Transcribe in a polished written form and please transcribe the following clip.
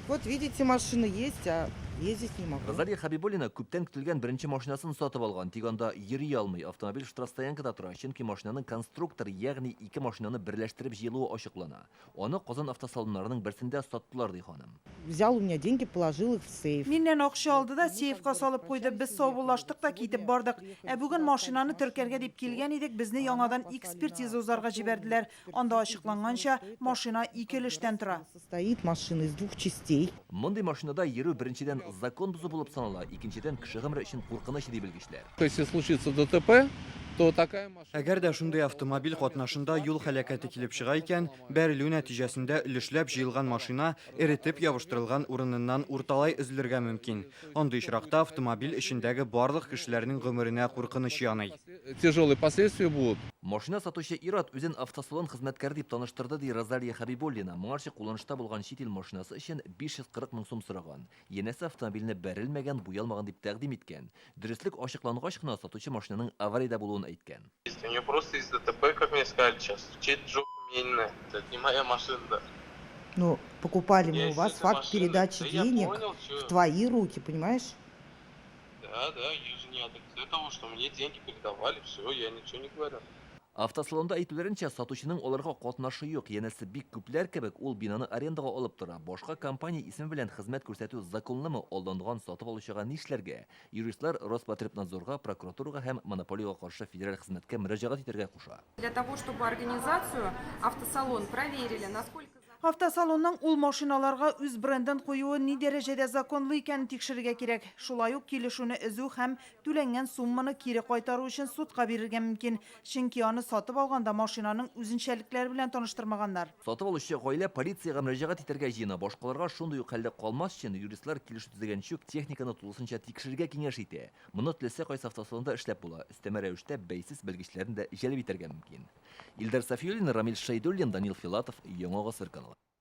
Вот видите, машина есть, а ездить не могу. Розалия Хабибуллина күптән көтелгән беренче машинасын сатып алган. Тик анда йөри алмый. Автомобиль штрафстоянкада тора. Чөнки машинаның конструктор, ягъни ике машинаны берләштереп җыелуы ачыклана. Аны Казан автосалоннарының берсендә саттылар ди ханым. Взял у меня деньги, положил их в сейф. Миннән акча алды да сейфка салып куйды. Без саубуллаштык та китеп бардык. Бүген машинаны теркәргә дип килгән идек, безне яңадан экспертиза узарга җибәрделәр. Анда ачыкланганча, машина ике өлештән тора. Состоит машина из двух частей. Мондый машинада йөрү беренчедән закон бузу булып санала, икенчедән кеше гомере өчен куркыныч ди белгечләр. Если случится ДТП, то такая машина... Әгәр дә шундый автомобиль катнашында юл һәлакәте килеп чыга икән, бәрелү нәтиҗәсендә өлешләп җыелган машина эретеп ябыштырылган урыныннан урталай өзелергә мөмкин. Андый очракта автомобиль эчендәге барлык кешеләрнең гомеренә куркыныч яный. Тяжелые последствия будут. Машина сатучы Ират үзен автосалон хезмәткәре дип таныштырды ди Розалия Хабибуллина. Моңарчы кулланышта булган чит ил машинасы өчен 540 мең сум сораган. Янәсе автомобильне бәрелмәгән, буялмаган дип тәкъдим иткән. Дөрестлек ачыклангач кына сатучы машинаның авариядә булуын әйткән. У нее просто из ДТП, как мне сказали сейчас, стучит жопа минная. Это не моя машина. Но покупали мы у вас Если факт машина- передачи Да я денег понял, в чё. твои руки, понимаешь? Да, я же не адрес этого, что мне деньги передавали, все, я ничего не говорю. Автосалонда әйтүләренчә, сатучының аларга катнашы юк. Янәсе бик күпләр кебек ул бинаны арендага алып тора. Башка компания исеме белән хезмәт күрсәтү законлымы, алданган сатып алучыга нишләргә? Юристлар Роспотребнадзорга, прокуратурага һәм монополиягә каршы федераль хезмәткә мөрәҗәгать итәргә куша. Для того, чтобы организацию автосалон проверили, насколько... Автосалонның ул машиналарга үз брендын куюы ни дәрәҗәдә законлы икәнен тикшерергә кирәк. Шулай ук килешүне өзү һәм түләнгән сумманы кире кайтару өчен судка бирергә мөмкин. Чөнки аны сатып алганда машинаның үзенчәлекләре белән таныштырмаганнар. Сатып алучы гаилә полициягә мөрәҗәгать итәргә җыена. Башкаларга шундый ук хәлдә калмас өчен юристлар килешү төзегәнчә үк техниканы тулысынча тикшерергә киңәш итә. Моны теләсә кайсы автосалонда эшләп була. Өстәмә рәвештә бәйсез белгечләрен дә җәлеп итәргә мөмкин. Илдар Сафиуллин, Рамил Шәйдуллин, Данил Филатов, Яңа Гасыр каналы.